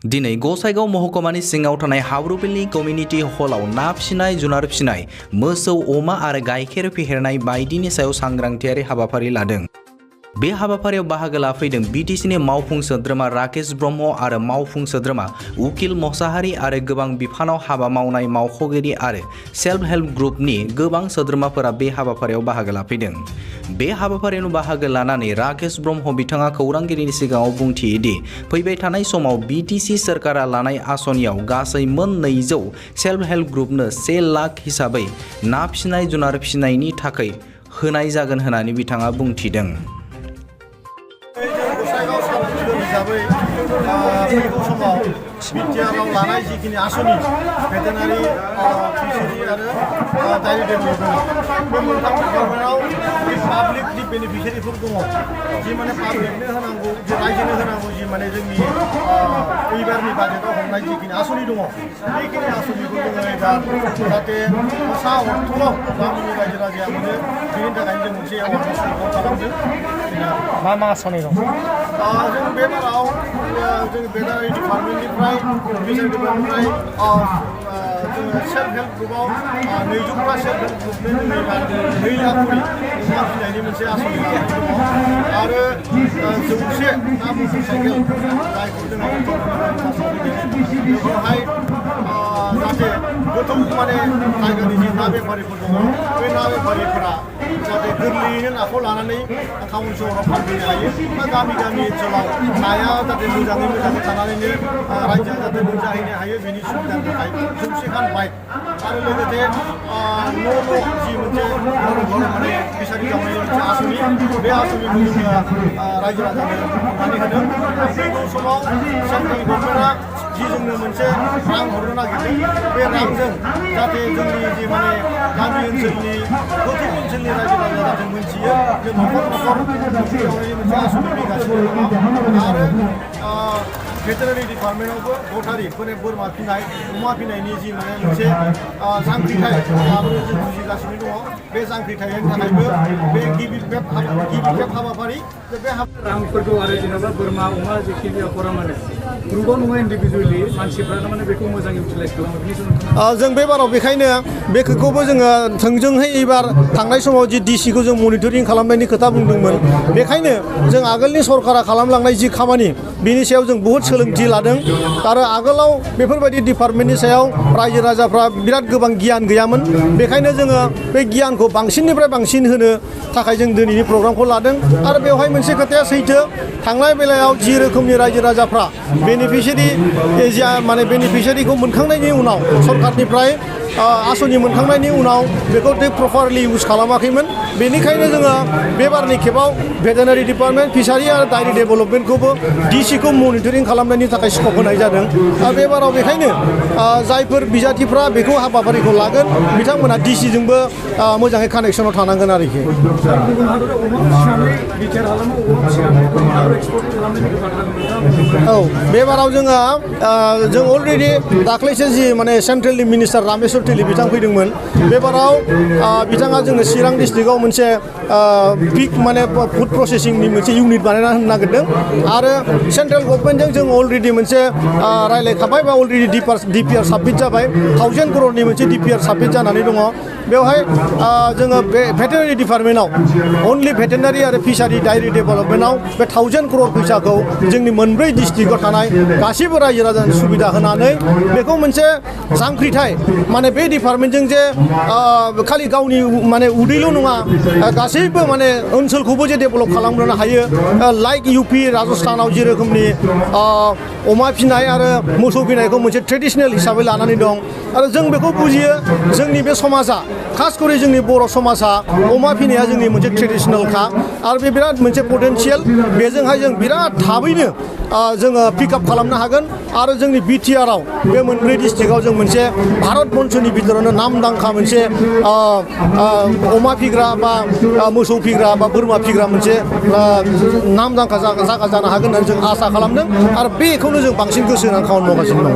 दिनै गसाइगाव महकुमानि सिङाव थानाय हाब्रुबिलनि कमिउनिटि हलाव ना फिसिनाय, जुनार फिसिनाय, मोसौ, अमा आरो गाइखेर फेहेरनाय बायदिनि सायाव सांग्रांथियारि हाबाफारि लादों। बे हाबाफारियाव बाहागो लाफैदों बिटिसिनि मावफुं सोद्रोमा राकेश ब्रह्म आरो मावफुं सोद्रोमा उकिल मोसाहारि आरो गोबां बिफानाव हाबा मावनाय मावख'गिरि आरो सेल्फ हेल्प ग्रुपनि गोबां सोद्रोमाफोरा बे हाबाफारियाव बाहागो लाफैदों। बे हाबाफारियाव बाहागो लानानै राकेश ब्रह्म बिथाङा खौरांगिरिनि सिगाङाव बुंथियोदि फैबाय थानाय समाव बिटिसि सोरखारा लानाय आसनियाव गासै मोन 200 सेल्फ हेल्प ग्रुपनो 1 लाख हिसाबै ना फिसिनाय, जुनार फिसिनायनि थाखाय होनाय जागोन होननानै बिथाङा बुंथिदों। गसाइगाव साब हिसाबै फैगौ समाव बिटिआरआव लानाय जिखिनि आसनि भेटेनारि फिसारि आरो डायरि डेभेलपमेन्ट बे मोनथाम डिपार्टमेन्टआव पाब्लिक जि बेनिफिसियारिफोर दङ, जि माने पाब्लिकनो होनांगौ, जि रायजोनो होनांगौ, जि माने जोंनि एबारनि बाजेटआव हरनाय जिखिनि आसनि दङ, बेखिनि आसनिखौ जोङो एबार जाहाथे सा अर्थ'आव गामिनि रायजो राजाया मोनो, बेनि थाखायनो जों मोनसे एवारनेस खालामदों। मा आसनि दं? जों बे बाराव जों भेटेनारि डिपार्टमेन्टनिफ्राय फिसारि डिपार्टमेन्टनिफ्राय जोङो सेल्फ हेल्प ग्रुपआव 200टा सेल्फ हेल्प ग्रुपनो जोङो 2 लाख खरि अमा फिसिनायनि मोनसे आसनि लानानै दङ आरो 100टा मटर साइकेल जायखौ जोङो बेवहाय जाहाथे गोथौ माने जायगानि जि ना बेफारिफोर दङ, बे ना बेफारिफोरा जाहाथे गोरलैयैनो नाखौ लानानै टाउन सहराव फानफैनो हायो बा गामि गामि ओनसोलाव नाया जाहाथे मोजाङै थानानैनो रायजोआ जाहाथे मोनजाहैनो हायो, बेनि सुबिदानि थाखाय 100 बाइक आरो लोगोसे न' जि मोनसे माने फिसारि जावनायनि मोनसे आसनि, बे आसनिखौ जोङो रायजो राजानो हरनानै होदों। फैगौ समाव सेन्ट्रेल गभर्नमेन्टआ जि जोंनो मोनसे रां हरनो नागिरदों, बे रांजों जाहाथे जोंनि जि माने गामि ओनसोलनि गोथौ ओनसोलनि रायजो राजा जाहाथे मोनथियो जे न'खर मोनसे आसनि फैगासिनो दङ आरो भेटेनारि डिपार्टमेन्टआवबो गथारि माने बोरमा फिनाय, अमा फिनायनि जि माने मोनसे जांख्रिथाय लाबोनो जों बुजिगासिनो दङ। बे जांख्रिथायनि थाखायबो बे गिबि खेब हाबाफारि बे रांफोरखौ आरो जेनेबा बोरमा, अमा जिखिनि हरा माने ग्रुपआव नङा इन्डिभिजुवेलि मानसिफ्रा माने बेखौ मोजां इउटिलाइज खालामो। जों बे बाराव बेखायनो बेखौबो जोङो थोंजोंहै एबार थांनाय समाव जि डिसिखौ जों मनिटरिं खालामनायनि खोथा बुंदोंमोन, बेखायनो जों आगोलनि सरकारा खालामलांनाय जि खामानि बेनि सायाव जों बहुद सोलोंथि लादों आरो आगोलाव बेफोरबायदि डिपार्टमेन्टनि सायाव रायजो राजाफ्रा बिराद गोबां गियान गैयामोन। बेखायनो जोङो बे गियानखौ बांसिननिफ्राय बांसिन होनो थाखाय जों दिनैनि प्रग्रामखौ लादों आरो बेवहाय मोनसे खोथाया सैथो, थांनाय बेलायाव जि रोखोमनि रायजो राजाफ्रा बेनिफिसियारिखौ मोनखांनायनि उनाव सरकारनिफ्राय आसनि मोनखांनायनि उनाव बेखौ प्रपारलि इउज खालामाखैमोन। बेनिखायनो जोङो बे बारनि खेबाव भेटेनारि डिपार्टमेन्ट, फिसारि आरो डायरि डेभेलपमेन्टखौबो डिसिखौ मनिटरिं खालामनायनि थाखाय स्कप होनाय जादों। बे बाराव बेखायनो जायफोर बिजाथिफ्रा बेखौ हाबाफारिखौ लागोन बिथांमोना डिसिजोंबो मोजाङै कानेक्सनाव थानांगोन आरोखि। औ, बे बाराव जों अलरेडि दाख्लैसो जि माने सेन्ट्रेलनि मिनिस्टार रामेश्वर तेलि बिथां फैदोंमोन, बे बाराव बिथाङा जोंनो चिरां डिस्ट्रिक्टआव मोनसे पिक माने फुड प्रसेसिंनि मोनसे इउनिट बानायना होनो नागिरदों आरो सेन्ट्रेल गभर्नमेन्टजों जों अलरेडि मोनसे रायज्लायखाबाय बा अलरेडि डिपिआर साबमिट जाबाय। 1000 करोड़नि मोनसे डिपिआर साबमिट जानानै दङ। बेवहाय जोङो बे भेटेनारि डिपार्टमेन्टआव अनलि भेटेनारि आरो फिसारि डायरि डेभेलपमेन्टआव बे 1000 करोड़ फैसाखौ जोंनि मोनब्रै डिस्ट्रिक्टआव थानाय गासैबो रायजो राजानि सुबिदा होनानै बेखौ मोनसे जांख्रिथाय माने बे डिपार्टमेन्टजों जे खालि गावनि माने उदैल' नङा, गासैबो माने ओनसोलखौबो जे डेभेलप खालामनो हायो। लाइक इउपि राजस्थानाव जे रोखोमनि अमा फिनाय आरो मोसौ फिनायखौ मोनसे ट्रेडिसनेल हिसाबै लानानै दं आरो जों बेखौ बुजियो, जोंनि बे समाजा खास करि जोंनि बर' समाजा अमा फिनाया जोंनि मोनसे ट्रेडिसनेलखा आरो बे बिराद मोनसे पटेनशियेल। बेजोंहाय जों बिराद थाबैनो जोङो पिकआप खालामनो हागोन आरो जोंनि बिटिआरआव बे मोनब्रै डिस्ट्रिक्टआव जों मोनसे भारत बर्षनि बिथोरावनो नामदांखा मोनसे अमा फिग्रा बा मोसौ फिग्रा बा बोरमा फिग्रा मोनसे नामदांखा जायगा जानो हागोन होननानै जों आसा खालामदों आरो बेखौनो जों बांसिन गोसो होनानै खामानि मावगासिनो दं।